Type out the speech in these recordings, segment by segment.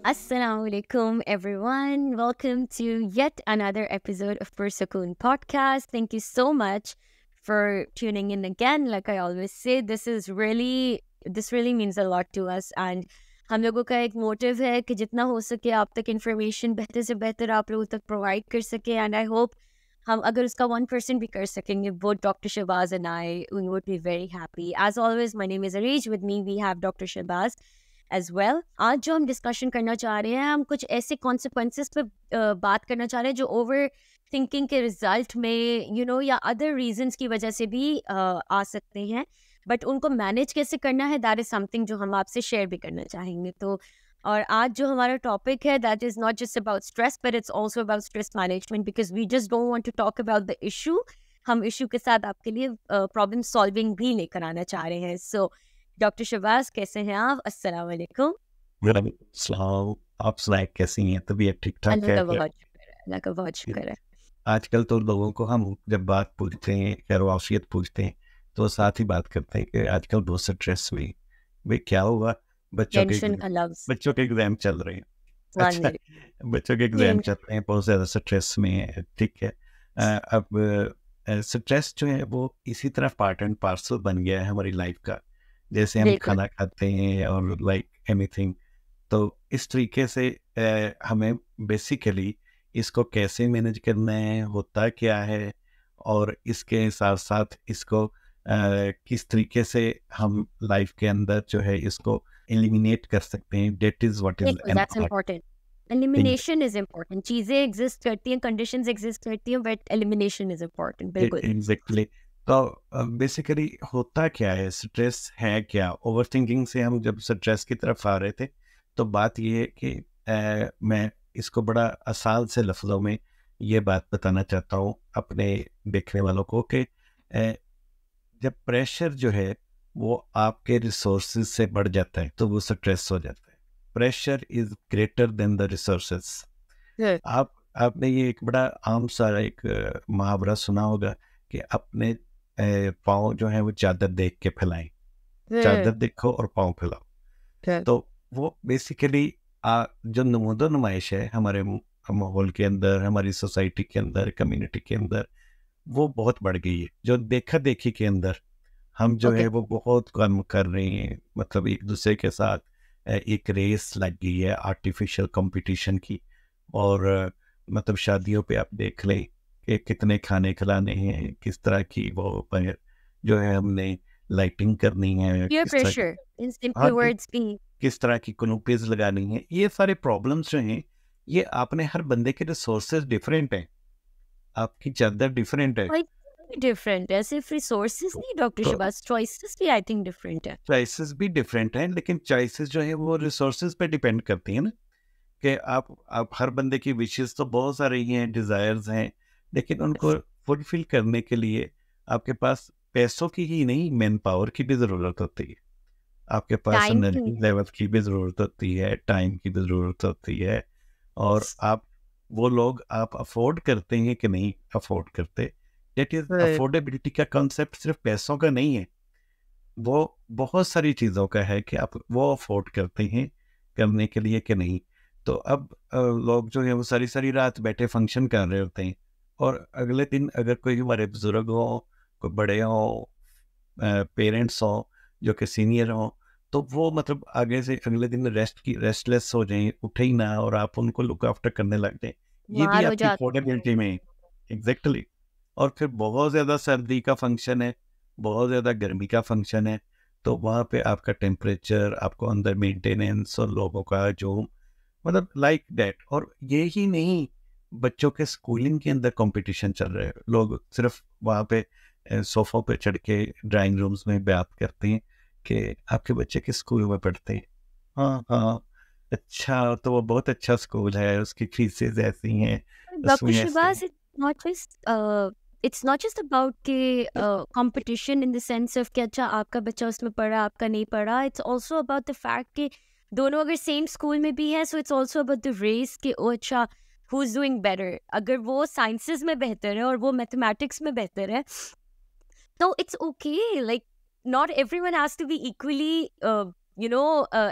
Assalamualaikum everyone. Welcome to yet another episode of Pursukoon podcast. Thank you so much for tuning in again. Like I always say, this really means a lot to us, and हम लोगों का एक motive है कि जितना हो सके आप तक इंफॉर्मेशन बेहतर से बेहतर आप लोगों तक प्रोवाइड कर सके. एंड आई होप हम अगर उसका 1% भी कर सकेंगे, वो doctor Shahbaz and I we would be very happy. As always my name is Areej. With me we have doctor Shahbaz as well. आज जो हम डिस्कशन करना चाह रहे हैं, हम कुछ ऐसे कॉन्सिक्वेंसेस पे बात करना चाह रहे हैं जो ओवर थिंकिंग के रिजल्ट में या अदर रीजंस की वजह से भी आ सकते हैं, बट उनको मैनेज कैसे करना है, दैट इज समथिंग जो हम आपसे शेयर भी करना चाहेंगे. तो और आज जो हमारा टॉपिक है, that is not just about stress but it's also about stress management, because we just don't want to talk about the issue. हम इशू के साथ आपके लिए प्रॉब्लम सॉल्विंग भी लेकर आना चाह रहे हैं. सो डॉक्टर शहबाज, कैसे हैं आप? अस्सलाम वालेकुम. सलाम. आप सुनाए कैसी हैं? तबीयत ठीक ठाक है? अल्लाह का बहुत शुक्र है. आजकल तो लोगों को हम जब बात पूछते हैं, खैर पूछते हैं, तो साथ ही बात करते हैं कि आजकल बहुत स्ट्रेस में. भाई क्या हुआ? बच्चों के एग्जाम चल रहे हैं. अच्छा, बच्चों के एग्जाम चल रहे हैं, बहुत ज़्यादा स्ट्रेस में है. ठीक है. अब स्ट्रेस जो है वो इसी तरह पार्ट एंड पार्सल बन गया है हमारी लाइफ का. जैसे हम खाना खाते हैं और लाइक एनीथिंग. तो इस तरीके से हमें बेसिकली इसको कैसे मैनेज करना है, होता क्या है, और इसके साथ साथ इसको किस तरीके से हम लाइफ के अंदर जो है इसको एलिमिनेट कर सकते हैं. That is what is important. Elimination is important. चीजें एग्जिस्ट करती हैं, कंडीशंस एग्जिस्ट करती हैं, बट एलिमिनेशन इज इम्पोर्टेंट. बिल्कुल एग्जैक्टली. तो बेसिकली होता क्या है, स्ट्रेस है क्या? ओवर थिंकिंग से हम जब स्ट्रेस की तरफ आ रहे थे, तो बात ये है कि मैं इसको बड़ा आसान से लफ्ज़ों में ये बात बताना चाहता हूँ अपने देखने वालों को कि जब प्रेशर जो है वो आपके रिसोर्सेज से बढ़ जाता है तो वो स्ट्रेस हो जाता है. Pressure is greater than the resources. आपने ये एक बड़ा आम सा एक मुहावरा सुना होगा कि अपने पाँव जो है वो चादर देख के फैलाएं. चादर देखो और पाँव फैलाओ. तो वो बेसिकली जो नमूदो नुमाइश है हमारे माहौल के अंदर, हमारी सोसाइटी के अंदर, कम्युनिटी के अंदर, वो बहुत बढ़ गई है. जो देखा देखी के अंदर हम जो है वो बहुत कम कर रहे हैं. मतलब एक दूसरे के साथ एक रेस लग गई है आर्टिफिशियल कंपटीशन की. और मतलब शादियों पे आप देख लें कि कितने खाने खिलाने हैं, किस तरह की वो जो है हमने लाइटिंग करनी है, किस तरह की कनोपीज लगानी है. ये सारे प्रॉब्लम्स जो हैं ये आपने हर बंदे के रिसोर्सेज डिफरेंट हैं, आपकी चादर डिफरेंट है. डिफरेंट है, सिर्फ रिसोर्सेज नहीं डॉक्टर शहबाज, चॉइसेस भी आई थिंक डिफरेंट है. चॉइसेस भी डिफरेंट हैं, लेकिन चॉइसेस जो है वो रिसोर्सेज पे डिपेंड करती हैं ना. कि आप हर बंदे की विशेस तो बहुत सारी हैं, डिज़ायर्स हैं, लेकिन उनको फुलफिल करने के लिए आपके पास पैसों की ही नहीं, मैन पावर की भी ज़रूरत होती है. आपके पास एनर्जी लेवल की भी ज़रूरत होती है, टाइम की भी ज़रूरत होती है. और आप वो लोग आप अफोर्ड करते हैं कि नहीं अफोर्ड करते. दैट इज़ अफोर्डेबिलिटी का कॉन्सेप्ट सिर्फ पैसों का नहीं है, वो बहुत सारी चीज़ों का है कि आप वो अफोर्ड करते हैं करने के लिए कि नहीं. तो अब लोग जो है वो सारी सारी रात बैठे फंक्शन कर रहे होते हैं, और अगले दिन अगर कोई हमारे बुजुर्ग हो, कोई बड़े हो, पेरेंट्स हो जो कि सीनियर हो, तो वो मतलब आगे से अगले दिन रेस्टलेस हो जाएं, उठे ही ना, और आप उनको लुक आफ्टर करने लग जाए. ये भी आपकी अफोर्डेबिलिटी में. एग्जैक्टली. और फिर बहुत ज़्यादा सर्दी का फंक्शन है, बहुत ज़्यादा गर्मी का फंक्शन है, तो वहाँ पे आपका टेम्परेचर, आपको अंदर मेंटेनेंस और लोगों का जो मतलब लाइक दैट. और ये ही नहीं, बच्चों के स्कूलिंग के अंदर कंपटीशन चल रहे हैं. लोग सिर्फ वहाँ पे सोफों पे चढ़ के ड्राइंग रूम्स में बात करते हैं कि आपके बच्चे किस स्कूल में पढ़ते हैं. हाँ हाँ, अच्छा, तो वो बहुत अच्छा स्कूल है, उसकी फीसेस ऐसी हैं. It's not just about the competition in the sense of कि अच्छा आपका बच्चा उसमें पढ़ा, आपका नहीं पढ़ा. It's also about the fact कि दोनों अगर सेम स्कूल में भी है, so it's also about the race कि ओ अच्छा who's doing better. अगर वो साइंसेस में बेहतर है और वो मैथमेटिक्स में बेहतर है, तो it's okay. Like not everyone has to be equally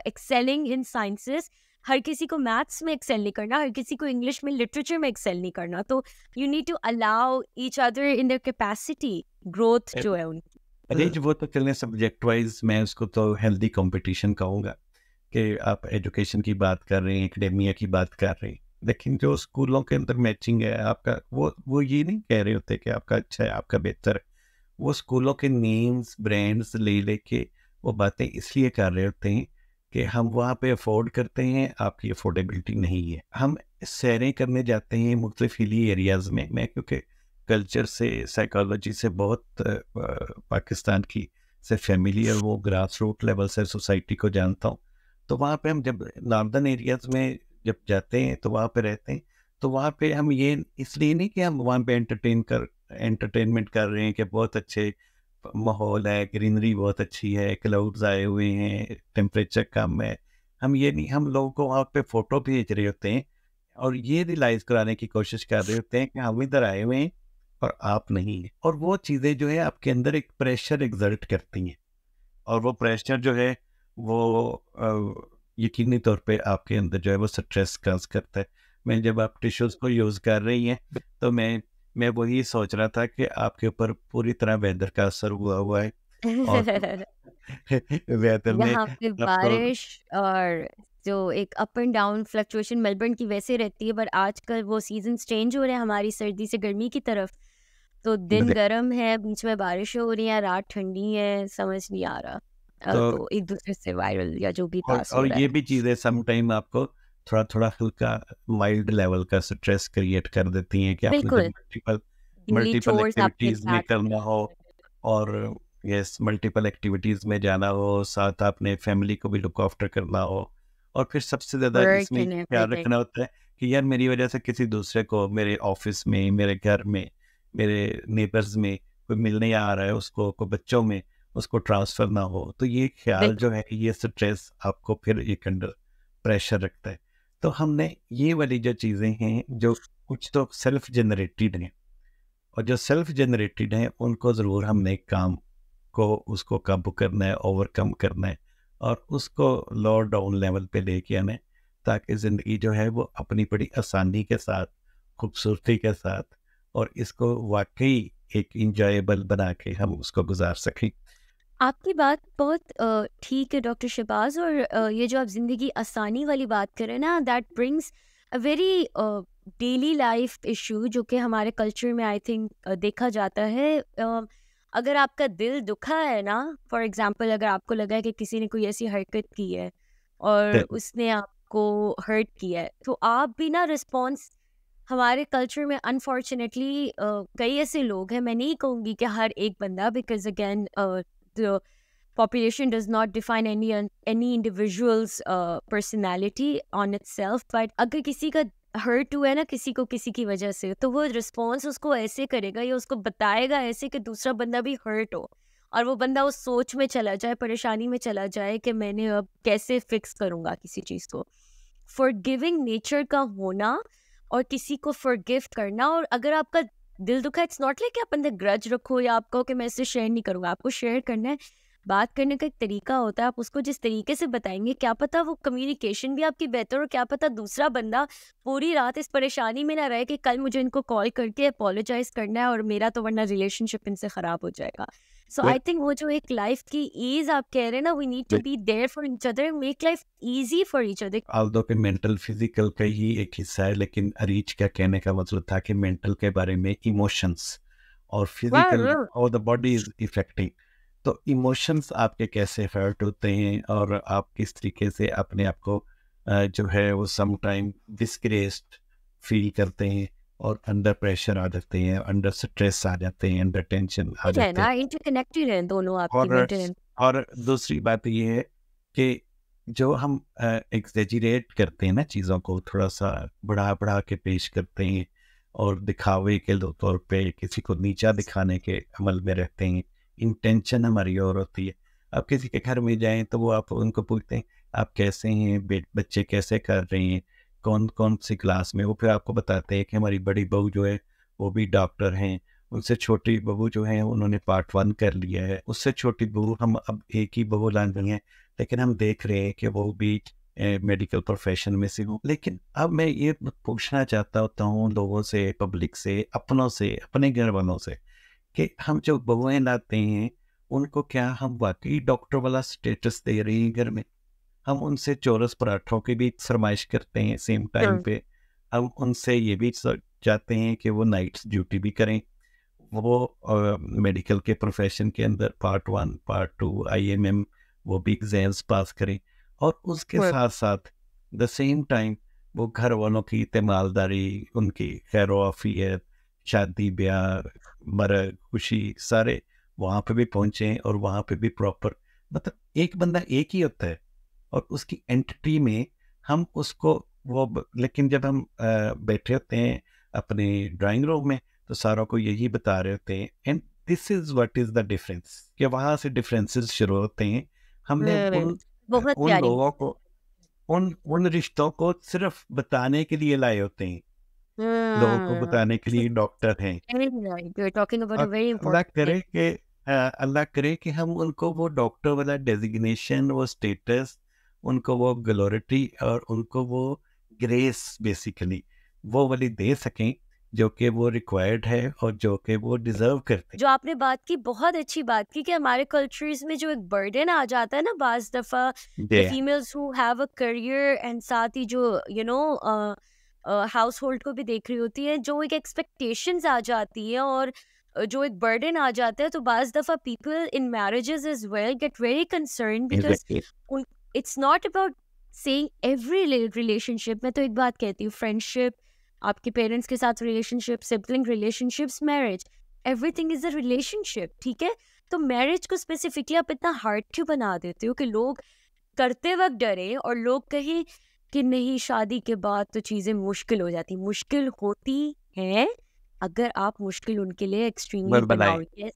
excelling in sciences. हर किसी को मैथ्स में एक्सेल नहीं करना, हर किसी को इंग्लिश में, लिटरेचर में एक्सेल नहीं करना। तो you need to allow each other in their capacity, growth जो है उनकी। रेंज वो तो चलने सब्जेक्ट वाइज, मैं उसको तो हेल्दी कंपटीशन कहूँगा कि आप एजुकेशन की बात कर रहे हैं, एकेडेमिया की बात कर रहे हैं, लेकिन जो स्कूलों के अंदर मैचिंग है आपका, वो ये नहीं कह रहे होते कि आपका अच्छा है, आपका बेहतर है। वो स्कूलों के नेम्स ब्रांड्स ले लेके वो बातें इसलिए कर रहे होते हैं कि हम वहाँ पे अफोर्ड करते हैं, आपकी अफोर्डेबिलिटी नहीं है। हम सैरें करने जाते हैं मुख्तलिफ हिली एरियाज़ में। मैं क्योंकि कल्चर से, साइकोलॉजी से बहुत पाकिस्तान की से फैमिलियर, वो ग्रास रूट लेवल से सोसाइटी को जानता हूँ। तो वहाँ पे हम जब नॉर्दर्न एरियाज़ में जब जाते हैं तो वहाँ पे रहते हैं, तो वहाँ पे हम ये इसलिए नहीं कि हम वहाँ पे एंटरटेनमेंट कर रहे हैं कि बहुत अच्छे माहौल है, ग्रीनरी बहुत अच्छी है, क्लाउड्स आए हुए हैं, टेम्परेचर कम है। हम ये नहीं, हम लोगों को वहाँ पे फ़ोटो भेज रहे होते हैं और ये रियलाइज़ कराने की कोशिश कर रहे होते हैं कि हम इधर आए हुए हैं और आप नहीं हैं। और वो चीज़ें जो है आपके अंदर एक प्रेशर एक्सर्ट करती हैं, और वो प्रेशर जो है वो यकीनी तौर पे आपके अंदर जो है वो स्ट्रेस काज करता है। मैं जब आप टिश्यूज़ को यूज़ कर रही हैं तो मैं वही सोच रहा था कि आपके ऊपर पूरी तरह वेदर का असर हुआ है, और वेदर ने यहाँ पे आपको बारिश और जो एक up and down fluctuation Melbourne की वैसे रहती है, पर आजकल वो सीजन्स चेंज हो रहे हैं हमारी सर्दी से गर्मी की तरफ। तो दिन गर्म है, बीच में बारिश हो रही है, रात ठंडी है, समझ नहीं आ रहा। तो तो एक दूसरे से वायरल या जो भी पास हो और रहा ये है। भी चीज़ें सम टाइम आपको थोड़ा हल्का माइल्ड लेवल का स्ट्रेस क्रिएट कर देती हैं कि आपने जब बिल्कुल, मल्टीपल डेली मल्टीपल चोर्स आपके एक्टिविटीज़ में बैक करना हो, और यस मल्टीपल एक्टिविटीज़ में जाना हो, साथ आपने फैमिली को भी लुक आफ्टर करना हो, और फिर सबसे ज़्यादा वर्क इसमें एंड ख्याल एवरीथिंग। रखना होता है कि यार मेरी वजह से किसी दूसरे को मेरे ऑफिस में, मेरे घर में, मेरे नेबर्स में कोई मिलने आ रहा है, उसको कोई बच्चों में उसको ट्रांसफ़र ना हो। तो ये ख्याल जो बिल्कुल। है, ये स्ट्रेस आपको फिर एक अंडर प्रेशर रखता है। तो हमने ये वाली जो चीज़ें हैं, जो कुछ तो सेल्फ जनरेटेड हैं, और जो सेल्फ जनरेटेड हैं उनको ज़रूर हमने काम को उसको काबू करना है, ओवरकम करना है, और उसको लो डाउन लेवल पे लेके आना है, ताकि ज़िंदगी जो है वो अपनी बड़ी आसानी के साथ, खूबसूरती के साथ, और इसको वाकई एक इंजॉयबल बना के हम उसको गुजार सकें। आपकी बात बहुत ठीक है डॉक्टर शहबाज। और ये जो आप ज़िंदगी आसानी वाली बात कर रहे हैं ना, that brings a very daily life issue जो कि हमारे कल्चर में आई थिंक देखा जाता है। अगर आपका दिल दुखा है ना, फॉर एग्जांपल अगर आपको लगा है कि किसी ने कोई ऐसी हरकत की है और उसने आपको हर्ट किया है, तो आप भी ना रिस्पॉन्स, हमारे कल्चर में अनफॉर्चुनेटली कई ऐसे लोग हैं, मैं नहीं कहूँगी कि हर एक बंदा, because again the population does not define any individual's personality on itself, but अगर किसी का हर्ट हुआ है ना किसी को किसी की वजह से, तो वो रिस्पॉन्स उसको ऐसे करेगा या उसको बताएगा ऐसे कि दूसरा बंदा भी हर्ट हो, और वो बंदा उस सोच में चला जाए, परेशानी में चला जाए कि मैंने अब कैसे फिक्स करूँगा किसी चीज़ को। फॉरगिविंग नेचर का होना और किसी को फॉरगिव करना, और अगर आपका दिल दुखा, इट्स नॉट लाइक आप अंदर ग्रज रखो या आप कहो कि मैं इससे शेयर नहीं करूँगा। आपको शेयर करना है, बात करने का एक तरीका होता है, आप उसको जिस तरीके से बताएंगे, क्या पता वो कम्युनिकेशन भी आपकी बेहतर, और क्या पता दूसरा बंदा पूरी रात इस परेशानी में ना रहे कि कल मुझे इनको कॉल करके अपोलोजाइज करना है और मेरा तो वरना रिलेशनशिप इनसे ख़राब हो जाएगा। सो आई थिंक वो जो एक लाइफ की ईज आप कह रहे हैं ना, we need to be there for each other, make life easy for each other. Although कि मेंटल फिजिकल का ही एक हिस्सा है, लेकिन अरीज का कहने का मतलब था कि मेंटल के बारे में इमोशंस और फिजिकल और द बॉडी इज इफेक्टिंग। तो इमोशंस आपके कैसे हर्ट होते हैं, और आप किस तरीके से अपने आप को जो है वो सम टाइम डिस्ग्रेस्ड फील करते हैं, और अंडर प्रेशर आ जाते हैं, अंडर स्ट्रेस आ जाते हैं, अंडर टेंशन आ है जाते ना, हैं। इंटरकनेक्टेड है दोनों आपकी और मेंटल। और दूसरी बात ये है कि जो हम एग्जेजरेट करते हैं ना चीज़ों को, थोड़ा सा बढ़ा बढ़ा के पेश करते हैं, और दिखावे के तौर पे किसी को नीचा दिखाने के अमल में रहते हैं, इंटेंशन हमारी और होती है। आप किसी के घर में जाएं तो वो आप उनको पूछते हैं आप कैसे हैं, बच्चे कैसे कर रहे हैं, कौन कौन सी क्लास में, वो फिर आपको बताते हैं कि हमारी बड़ी बहू जो है वो भी डॉक्टर हैं, उनसे छोटी बहू जो है उन्होंने पार्ट 1 कर लिया है, उससे छोटी बहू हम अब एक ही बहू ला रही हैं, लेकिन हम देख रहे हैं कि वो भी मेडिकल प्रोफेशन में से हूँ। लेकिन अब मैं ये पूछना चाहता होता हूँ लोगों से, पब्लिक से, अपनों से, अपने घर वालों से, कि हम जो बहुएं लाते हैं उनको क्या हम वाकई डॉक्टर वाला स्टेटस दे रहे हैं घर में? हम उनसे चौरस पराठों की भी फरमाइश करते हैं सेम टाइम पे। हम उनसे ये भी चाहते हैं कि वो नाइट्स ड्यूटी भी करें, वो मेडिकल के प्रोफेशन के अंदर पार्ट 1 पार्ट 2 IMM वो भी एग्जाम्स पास करें, और उसके साथ साथ द सेम टाइम वो घर वालों की तीमारदारी, उनकी खैर आफियत, शादी ब्याह, मरग खुशी सारे वहाँ पे भी पहुँचे, और वहाँ पे भी प्रॉपर, मतलब एक बंदा एक ही होता है और उसकी एंटिटी में हम उसको लेकिन जब हम बैठे होते हैं अपने ड्राइंग रूम में तो सारों को यही बता रहे होते हैं, and this is what is the difference, कि वहाँ से डिफरेंसेस शुरू होते हैं। हमने बहुत उन प्यारी लोगों को, उन रिश्तों को सिर्फ बताने के लिए लाए होते हैं, लोगों को बताने के लिए डॉक्टर हैं। You're talking about a very Allah important thing. करे कि अल्लाह करे कि हम उनको वो डॉक्टर वाला डेजिग्नेशन, वो स्टेटस, उनको वो ग्लोरिटी और उनको वो ग्रेस बेसिकली वो वाली दे सकें जो कि वो रिक्वायर्ड है और जो कि वो डिजर्व करते जो आपने बात की, बहुत अच्छी बात की कि हमारे कल्चर्स में जो एक बर्डन आ जाता है ना बाज दफा, हैं। The females who have a career and साथ ही जो हाउस होल्ड को भी देख रही होती है, जो एक एक्सपेक्टेशंस आ जाती है और जो एक बर्डन आ जाता है, तो बाज दफा people in marriages as well get very concern because Exactly. It's not about saying every relationship. मैं तो एक बात कहती हूँ, फ्रेंडशिप, आपके पेरेंट्स के साथ relationship, sibling relationships, marriage, everything is a relationship, ठीक है? तो मैरिज को स्पेसिफिकली आप इतना हार्ड क्यों बना देते हो कि लोग करते वक्त डरे और लोग कहें कि नहीं शादी के बाद तो चीज़ें मुश्किल हो जाती। मुश्किल होती हैं अगर आप मुश्किल उनके लिए एक्सट्रीमली बनाए बनाओगे।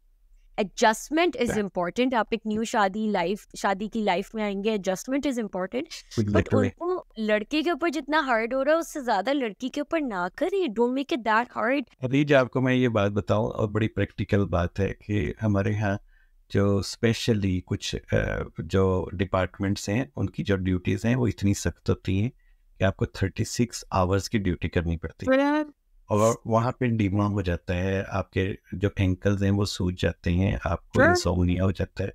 Adjustment is important. आप एक न्यू शादी की लाइफ में आएंगे, adjustment is important, but Literally. उनको लड़के के ऊपर जितना हार्ड हो रहा है उससे ज्यादा लड़की के ऊपर ना करें। Don't make it that hard. Areej, आपको मैं ये बात बताऊं, और बड़ी प्रैक्टिकल बात है कि हमारे यहाँ जो स्पेशली कुछ जो डिपार्टमेंट्स हैं उनकी जो ड्यूटीज़ हैं वो इतनी सख्त होती हैं कि आपको 36 आवर्स की ड्यूटी करनी पड़ती है, और वहाँ पे डिमा हो जाता है, आपके जो एंकल्स हैं वो सूज जाते हैं, आपको इंसोम्निया हो जाता है,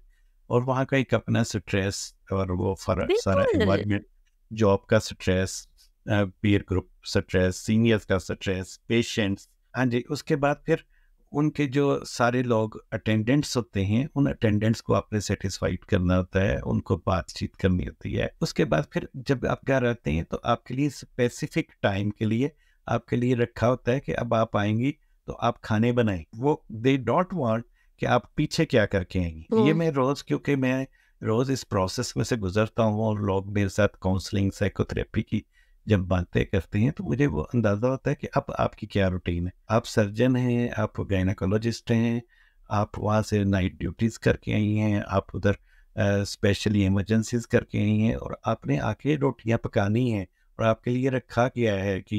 और वहाँ का एक अपना स्ट्रेस और वो सारा बिल्कुल एनवायरनमेंट, जॉब का stress, peer group stress, seniors का स्ट्रेस, पेशेंट्स। हाँ जी, उसके बाद फिर उनके जो सारे लोग अटेंडेंट्स होते हैं, उन अटेंडेंट्स को आपने सेटिस्फाइड करना होता है, उनको बातचीत करनी होती है। उसके बाद फिर जब आप घर आते हैं तो आपके लिए स्पेसिफिक टाइम के लिए आपके लिए रखा होता है कि अब आप आएंगी तो आप खाने बनाएं। वो दे डोंट वांट कि आप पीछे क्या करके आएंगी। ये मैं रोज, क्योंकि मैं रोज इस प्रोसेस में से गुजरता हूँ और लोग मेरे साथ काउंसलिंग, साइकोथेरेपी की जब बातें करते हैं तो मुझे वो अंदाज़ा होता है कि अब आपकी क्या रूटीन है। आप सर्जन हैं, आप गायनेकोलॉजिस्ट हैं, आप वहाँ से नाइट ड्यूटीज़ करके आई हैं, आप उधर स्पेशली इमरजेंसीज करके आई हैं, और आपने आके रोटियाँ पकानी हैं, और आपके लिए रखा गया है कि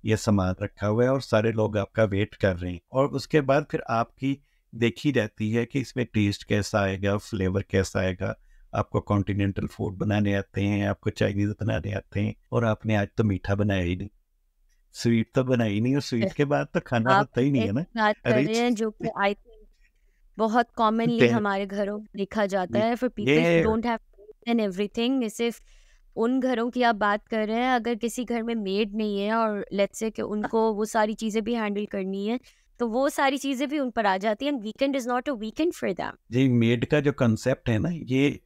ये सामान रखा हुआ है और सारे लोग आपका वेट कर रहे हैं, और उसके बाद फिर आपकी देखी जाती है कि इसमें टेस्ट कैसा आएगा, फ्लेवर कैसा आएगा। आपको कॉन्टिनेंटल फूड बनाने आते हैं, आपको चाइनीज़ बनाने आते हैं, और आपने आज तो मीठा बनाया ही नहीं, स्वीट तो बनाया ही नहीं, और स्वीट के बाद तो खाना आप होता ही नहीं एक है ना। बात कर रहे रिच हैं जो कि आई थिंक बहुत कॉमनली हमारे घरों में देखा जाता है, फॉर पीपल हु ये डोंट हैव एंड एवरीथिंग। सिर्फ उन घरों की आप बात कर रहे हैं अगर किसी घर में मेड नहीं है और लेट्स से कि उनको वो सारी चीजें भी हैंडल करनी है, तो वो सारी चीजें भी उन पर आ जाती हैं। Weekend is not a weekend for them. जी, मेड का जो कंसेप्ट है ना, ये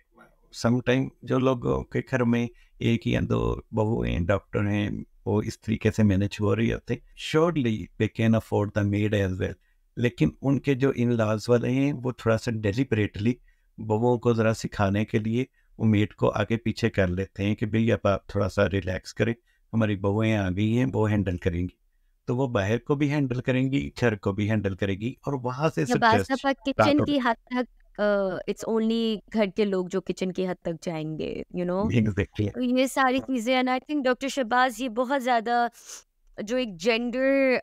समटाइम जो लोगों के घर में एक या दो बहू हैं, डॉक्टर हैं, वो इस तरीके से मैनेज हो रही होते, surely they can afford the maid as well. लेकिन उनके जो इन लॉज वाले हैं वो थोड़ा सा डेलिबरेटली बहुओं को ज़रा सिखाने के लिए वो मेड को आगे पीछे कर लेते हैं कि भाई अब आप थोड़ा सा रिलैक्स करें, हमारी बहुएँ आ गई हैं, वो हैंडल करेंगी। तो वो बाहर को भी हैंडल करेंगी, घर को भी हैंडल करेगी, और वहाँ से या बाज़ स्ट्रेस दफ़ा स्टार्ट किचन हो की हद तक इट्स ओनली घर के लोग जो किचन की हद तक जाएंगे, यू नो। एग्जैक्टली। तो ये सारी चीज़ें, and I think doctor Shahbaz ये बहुत ज़्यादा जो एक जेंडर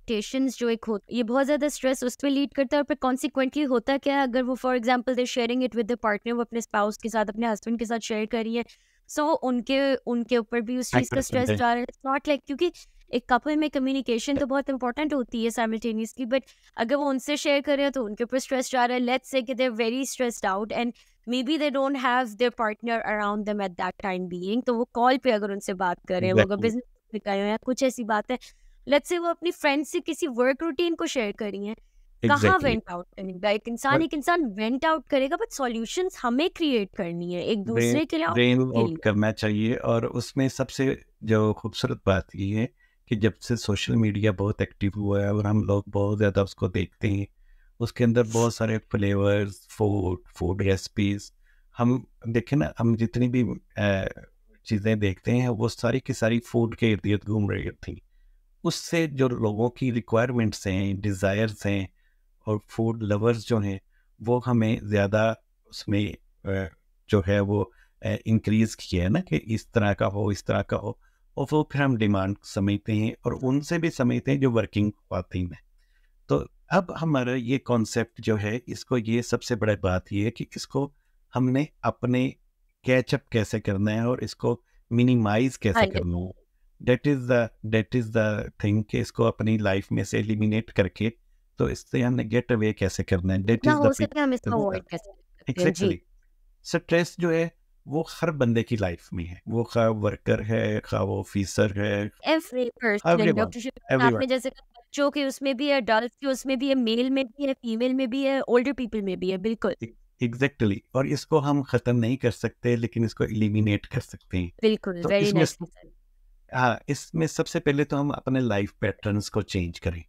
टेंशन्स जो एक हो, ये बहुत ज़्यादा स्ट्रेस उस पर लीड करता है, और फिर कॉन्सिक्वेंटली होता क्या है, अगर वो for example they sharing it with the partner, वो अपने स्पाउस के साथ, अपने हस्बैंड के साथ शेयर कर रही है, सो उनके उनके ऊपर भी उस चीज़ का स्ट्रेस 100% जा रहा है। इट्स नॉट लाइक, क्योंकि एक कपल में कम्युनिकेशन तो बहुत इंपॉर्टेंट होती है साइमल्टेनियसली, बट अगर वो उनसे शेयर कर रहे हैं तो उनके ऊपर स्ट्रेस जा रहा है। लेट्स से कि they are very stressed out and may be they don't have their partner around them at that time being, तो वो कॉल पे अगर उनसे बात कर रहे हैं, वो अगर एग्जैक्टली बिजनेस में गए हैं या कुछ ऐसी बात है, लेट्स से वो अपनी फ्रेंड से किसी वर्क रूटीन को शेयर कर रही हैं, कहाँ एग्जैक्टली वेंट आउट करेगा एक इंसान वेंट आउट करेगा, बट सॉल्यूशंस हमें क्रिएट करनी है एक ब्रेन दूसरे के लिए और ब्रेन खुद के आउट लिए। करना चाहिए। और उसमें सबसे जो खूबसूरत बात ये है कि जब से सोशल मीडिया बहुत एक्टिव हुआ है और हम लोग बहुत ज़्यादा उसको देखते हैं, उसके अंदर बहुत सारे फ्लेवर्स, फूड रेसिपीज, हम देखें ना, हम जितनी भी चीज़ें देखते हैं वो सारी की सारी फूड के इर्द गिर्द घूम रही थी। उससे जो लोगों की रिक्वायरमेंट्स हैं, डिज़ायर्स हैं और फूड लवर्स जो हैं, वो हमें ज़्यादा उसमें जो है वो इंक्रीज़ किया है ना, कि इस तरह का हो, इस तरह का हो। और वो फिर हम डिमांड समझते हैं और उनसे भी समझते हैं जो वर्किंग ख़वातीन हैं। तो अब हमारा ये कॉन्सेप्ट जो है, इसको ये सबसे बड़ा बात ये है कि इसको हमने अपने कैचअप कैसे करना है और इसको मिनिमाइज़ कैसे करना है। 100%। दैट इज़ द थिंग कि इसको अपनी लाइफ में से एलिमिनेट करके, तो इससे हमने गेट अवे कैसे करना है। दैट जितना इज़ द हो सके हम इसको अवॉइड कर सकते हैं। जी। एग्जैक्टली। स्ट्रेस जो है वो हर बंदे की लाइफ में है, वो खा वर्कर है, खा वो ऑफिसर है, every person, everyone, doctor Shiv everyone. आपने जैसे कहा, बच्चों के उसमें भी है, अडल्ट के उसमें भी है, मेल में भी है, फीमेल में भी है, ओल्डर पीपल में भी है, बिल्कुल। एग्जैक्टली। और इसको हम ख़त्म नहीं कर सकते, लेकिन इसको एलिमिनेट कर सकते हैं। बिल्कुल, तो वेरी इसमें नाइसली सेड। हाँ, इसमें सबसे पहले तो हम अपने लाइफ पैटर्न्स को चेंज करें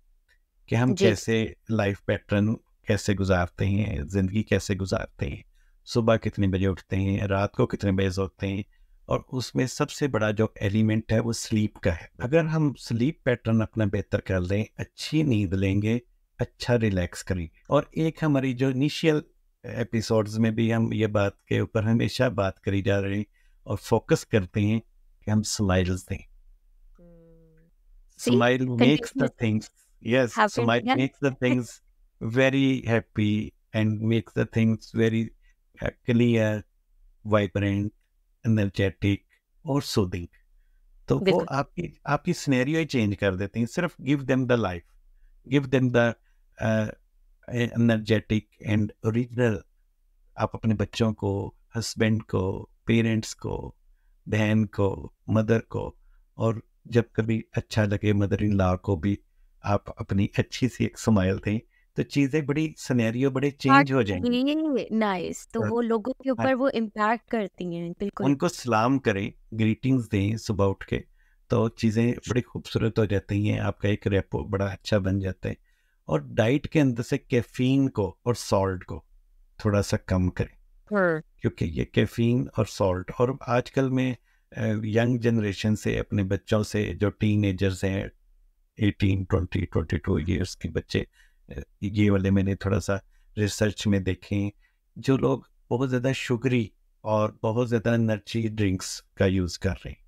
कि हम जी, कैसे लाइफ पैटर्न कैसे गुजारते हैं, ज़िंदगी कैसे गुजारते हैं, सुबह कितने बजे उठते हैं, रात को कितने बजे सोते हैं। और उसमें सबसे बड़ा जो एलिमेंट है वो स्लीप का है। अगर हम स्लीप पैटर्न अपना बेहतर कर लें, अच्छी नींद लेंगे, अच्छा रिलैक्स करेंगे। और एक हमारी जो इनिशियल एपिसोड्स में भी हम ये बात के ऊपर हमेशा बात करी जा रही और फोकस करते हैं कि हम स्माइल्स दें। सी Smile makes the continuously things, yes, happen, smile या makes the things very happy and makes the things very clear, vibrant, energetic और soothing. तो वो बिल्कुल। आपकी आपकी सिनेरियो ही चेंज कर देते हैं। सिर्फ give them the life, give them the energetic and original. आप अपने बच्चों को, हस्बैंड को, पेरेंट्स को, बहन को, मदर को, और जब कभी अच्छा लगे मदर इन लॉ को भी आप अपनी अच्छी सी एक स्माइल दें, तो चीज़ें बड़ी सिनेरियो बड़े चेंज हो जाएंगी। ये नाइस, तो और वो लोगों के हाँ, ऊपर वो इम्पैक्ट करती हैं, बिल्कुल। उनको सलाम करें, ग्रीटिंग्स दें सुबह उठ के, तो चीज़ें बड़ी खूबसूरत हो जाती हैं। आपका एक रेपो बड़ा अच्छा बन जाता है। और डाइट के अंदर से कैफीन को और सॉल्ट को थोड़ा सा कम करें, हाँ, क्योंकि ये कैफीन और सॉल्ट, और आजकल में यंग जनरेशन से, अपने बच्चों से, जो टीनेजर्स हैं 18, 20, 22 ईयर्स के बच्चे, ये वाले मैंने थोड़ा सा रिसर्च में देखे हैं, जो लोग बहुत ज़्यादा शुगरी और बहुत ज़्यादा एनर्जी ड्रिंक्स का यूज़ कर रहे हैं।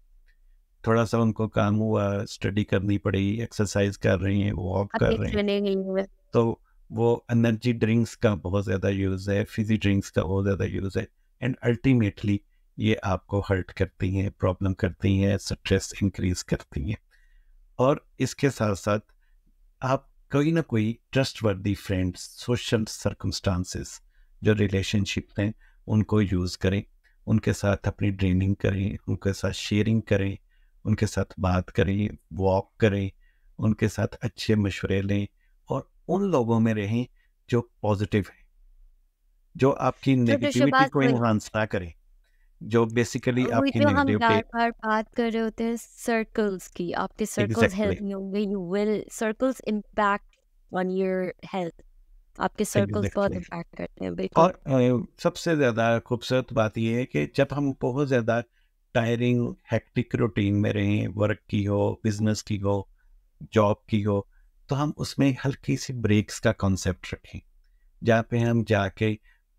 थोड़ा सा उनको काम हुआ, स्टडी करनी पड़ी, एक्सरसाइज कर रहे हैं, वॉक कर अपनी रहे हैं, ट्रेनिंग में। तो वो एनर्जी ड्रिंक्स का बहुत ज़्यादा यूज़ है, फिजी ड्रिंक्स का बहुत ज़्यादा यूज़ है। एंड अल्टीमेटली ये आपको हर्ट करती हैं, प्रॉब्लम करती हैं, स्ट्रेस इंक्रीज करती हैं। और इसके साथ साथ आप कोई ना कोई ट्रस्टवर्दी फ्रेंड्स, सोशल सर्कमस्टांसेस, जो रिलेशनशिप हैं, उनको यूज़ करें, उनके साथ अपनी ट्रेनिंग करें, उनके साथ शेयरिंग करें, उनके साथ बात करें, वॉक करें, उनके साथ अच्छे मशवरे लें, और उन लोगों में रहें जो पॉजिटिव हैं, जो आपकी तो नेगेटिविटी शहबाज, को इन्हांस ना करें, जो बेसिकली वही आपकी तो हम नेगेटिविटी। बार-बार बात कर रहे होते हैं सर्कल्स की, आपके सर्कल्स एग्जैक्टली, हेल्दी होंगे, you will circles impact on your health, आपके सर्कल्स बहुत एग्जैक्टली। इम्पैक्ट करते हैं, और बिल्कुल। सबसे ज़्यादा खूबसूरत बात ये है कि जब हम बहुत ज़्यादा टायरिंग हेक्टिक रूटीन में रहें, वर्क की हो, बिजनेस की हो, जॉब की हो, तो हम उसमें हल्की सी ब्रेक्स का कॉन्सेप्ट रखें, जहाँ पे हम जाके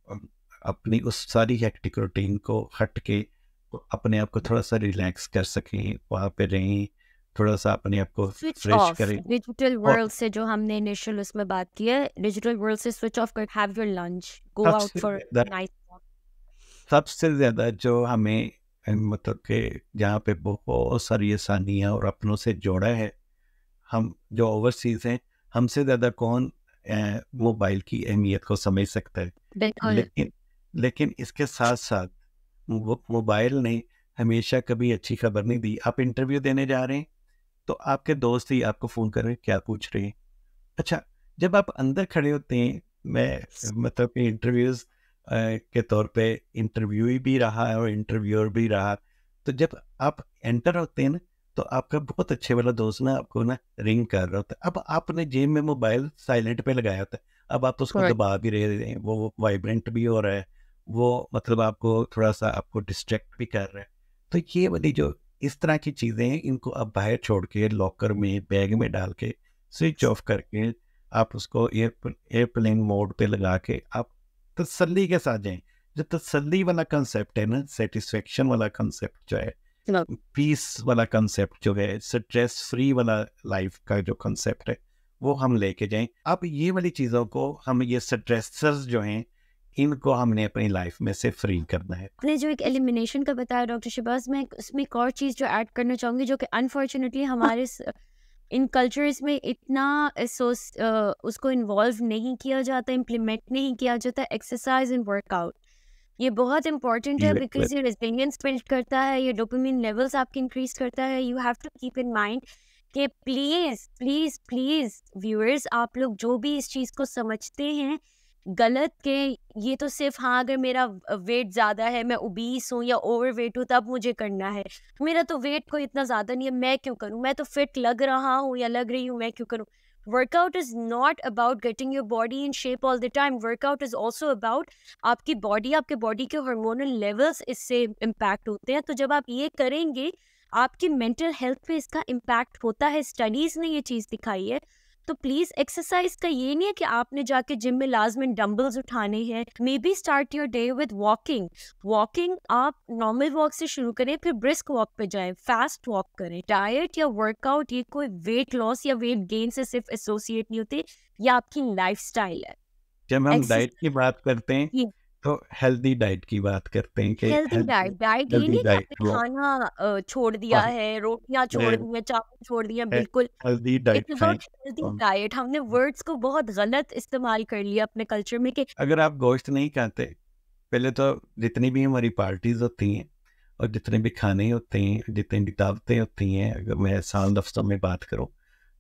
अम, अपनी उस सारी हेक्टिक रूटीन को हट के अपने आप को थोड़ा सा रिलैक्स कर सकें, वहाँ पे रहें, थोड़ा सा अपने आप को स्विच फ्रेश ऑफ करें। डिजिटल और वर्ल्ड से, जो हमने इनिशियल उसमें बात की है, डिजिटल वर्ल्ड से स्विच ऑफ कर, have your lunch, go out सबसे फॉर ज़्यादा नाइस वॉक। सबसे ज़्यादा जो हमें मतलब कि जहाँ पे बहुत सारी आसानियाँ और अपनों से जोड़ा है। हम जो ओवरसीज़ हैं, हमसे ज़्यादा कौन मोबाइल की अहमियत को समझ सकता है। बिल्कुल। लेकिन लेकिन इसके साथ-साथ वो मोबाइल ने हमेशा कभी अच्छी खबर नहीं दी। आप इंटरव्यू देने जा रहे हैं, तो आपके दोस्त ही आपको फ़ोन कर रहे हैं, क्या पूछ रहे हैं? अच्छा, जब आप अंदर खड़े होते हैं, मैं मतलब कि इंटरव्यूज़ के तौर पे इंटरव्यूई भी रहा है और इंटरव्यूअर भी रहा। तो जब आप एंटर होते हैं ना, तो आपका बहुत अच्छे वाला दोस्त ना आपको ना रिंग कर रहा होता है। अब आपने जेब में मोबाइल साइलेंट पे लगाया होता है, अब आप उसको करेक्ट। दबा भी रहे हैं, वो वाइब्रेंट भी हो रहा है, वो मतलब आपको थोड़ा-सा आपको डिस्ट्रैक्ट भी कर रहा है। तो ये वाली जो इस तरह की चीज़ें हैं, इनको आप बाहर छोड़ के लॉकर में, बैग में डाल के, स्विच ऑफ करके आप उसको एयरप्लेन मोड पे लगा के आप तसल्ली के साथ जाएँ। जो तसल्ली वाला कंसेप्ट है ना, सैटिस्फैक्शन वाला कंसेप्ट जो है, चलो, पीस वाला कंसेप्ट जो है, स्ट्रेस फ्री वाला लाइफ का जो कंसेप्ट है, वो हम लेके जाएँ। अब ये वाली चीज़ों को हम ये स्ट्रेसर्स जो हैं, इनको हमने अपनी लाइफ में से फ्री करना है। आपने जो एक एलिमिनेशन का बताया डॉक्टर शहबाज, मैं उसमें एक और चीज़ जो ऐड करना चाहूँगी, जो कि अनफॉर्चुनेटली हमारे इन कल्चर्स में इतना उसको इन्वॉल्व नहीं किया जाता, इम्प्लीमेंट नहीं किया जाता, एक्सरसाइज एंड वर्कआउट। ये बहुत इंपॉर्टेंट है बिल्कुल। बिकॉज ये रेजिलियंस बिल्ड करता है, ये डोपामिन लेवल्स आपके इंक्रीज करता है। You have to keep in mind कि प्लीज प्लीज प्लीज व्यूअर्स, आप लोग जो भी इस चीज़ को समझते हैं गलत के, ये तो सिर्फ हाँ अगर मेरा वेट ज़्यादा है, मैं ओबीस हूँ या ओवर वेट हूँ तब मुझे करना है, मेरा तो वेट कोई इतना ज़्यादा नहीं है, मैं क्यों करूँ, मैं तो फिट लग रहा हूँ या लग रही हूँ, मैं क्यों करूँ। Workout is not about getting your body in shape all the time. Workout is also about आपकी बॉडी, आपके बॉडी के हार्मोनल लेवल्स इससे इम्पैक्ट होते हैं। तो जब आप ये करेंगे, आपकी मेंटल हेल्थ पे इसका इम्पैक्ट होता है। स्टडीज़ ने ये चीज़ दिखाई है। तो प्लीज़ एक्सरसाइज का ये नहीं है कि आपने जाके जिम में लाजमन डंबल्स उठाने हैं। May be start your day with walking. Walking आप नॉर्मल वॉक से शुरू करें, फिर ब्रिस्क वॉक पे जाएं, फास्ट वॉक करें। डाइट या वर्कआउट ये कोई वेट लॉस या वेट गेन से सिर्फ एसोसिएट नहीं होते, ये आपकी लाइफस्टाइल है। जब हम डाइट की एक्सरसाइज बात करते हैं, तो हेल्दी डाइट की बात करते हैं कि हेल्दी डाइट, डाइट ये हेल्दी नहीं कि डाइट आपने वो खाना छोड़ दिया है, रोटियां छोड़ दी हैं, चावल छोड़ दिए हैं, बिल्कुल। हेल्दी डाइट इट्स खाएं। अबाउट हेल्दी और डाइट। हमने वर्ड्स को बहुत गलत इस्तेमाल कर लिया अपने कल्चर में कि अगर आप गोश्त नहीं खाते, पहले तो जितनी भी हमारी पार्टीज होती हैं और जितने भी खाने होते हैं, जितनी भी दावतें होती हैं, अगर मैं साल दफ्तर में बात करूं,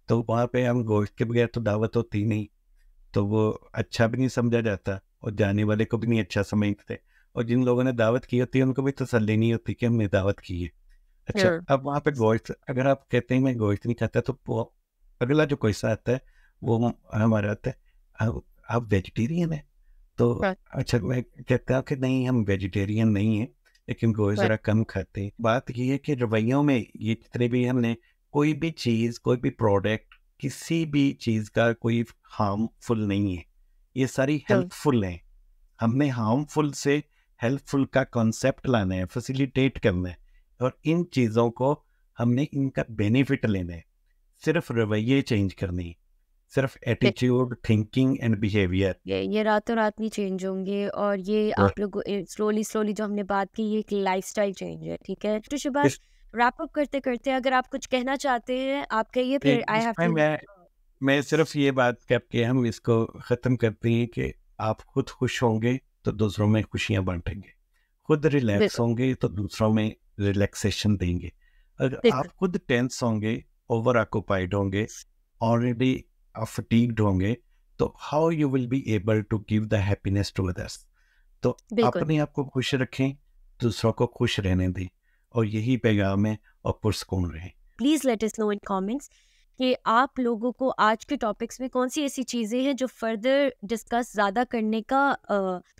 तो वहाँ पे हम गोश्त के बगैर तो दावत होती नहीं। तो वो अच्छा भी नहीं समझा जाता और जाने वाले को भी नहीं अच्छा समझते, और जिन लोगों ने दावत की होती है उनको भी तसल्ली नहीं होती कि हमने दावत की है। अच्छा, Sure. अब वहाँ पे गोश्त, अगर आप कहते हैं मैं गोश्त नहीं खाता, तो वो अगला जो क्वेश्चन आता है वो हमारा आता है, आप वेजिटेरियन है? तो Right. अच्छा, मैं कहता हूँ कि नहीं, हम वेजिटेरियन नहीं हैं, लेकिन गोश्त Right. ज़रा कम खाते हैं। बात ये है कि रवैयों में ये जितने भी हमने कोई भी चीज़, कोई भी प्रोडक्ट, किसी भी चीज़ का कोई हार्मफुल नहीं है, ये सारी Sure. हेल्पफुल हैं। हमने हार्मफुल से हेल्पफुल का कॉन्सेप्ट लाना है, फैसिलिटेट करना है, और इन चीज़ों को हमने इनका बेनिफिट लेना है। सिर्फ रवैये चेंज करने हैं, सिर्फ एटीट्यूड, थिंकिंग एंड बिहेवियर। ये रातों रात नहीं चेंज होंगे, और ये आप लोग स्लोली स्लोली जो हमने बात की, ये एक लाइफस्टाइल चेंज है। ठीक है तो शुभाष, इस रैप अप करते करते अगर आप कुछ कहना चाहते हैं आप कहिए, फिर आई हैव इसमें टू। मैं सिर्फ ये बात करके हम इसको ख़त्म करते हैं कि आप खुद खुश होंगे तो दूसरों में खुशियाँ बांटेंगे, खुद रिलैक्स बिल्कुल होंगे तो दूसरों में रिलैक्सेशन देंगे। अगर बिल्कुल आप खुद टेंस होंगे, ओवर ऑक्यूपाइड होंगे, ऑलरेडी फटीग्ड होंगे, तो how you will be able to give the happiness to others. तो बिल्कुल। अपने आप को खुश रखें, दूसरों को खुश रहने दें, और यही पैगाम है, और पुरस्कून रहें। Please let us know in comments कि आप लोगों को आज के टॉपिक्स में कौन सी ऐसी चीज़ें हैं जो फर्दर डिस्कस ज़्यादा करने का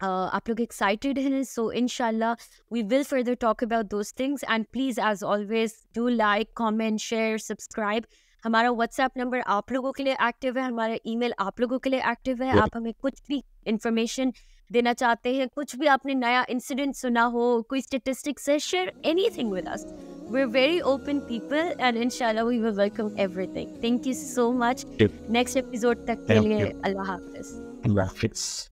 आप लोग एक्साइटेड हैं। सो इंशाल्लाह we will further talk about those things, and please as always do like, comment, share, subscribe. हमारा व्हाट्सएप नंबर आप लोगों के लिए एक्टिव है, हमारा ईमेल आप लोगों के लिए एक्टिव है। आप हमें कुछ भी इंफॉर्मेशन देना चाहते हैं, कुछ भी आपने नया इंसिडेंट सुना हो, कोई स्टेटिस्टिक्स है, share anything with us. We're very open people, and inshallah we will welcome everything. Thank you so much. Next episode तक के Thank लिए you. Allah Hafiz. Allah Hafiz.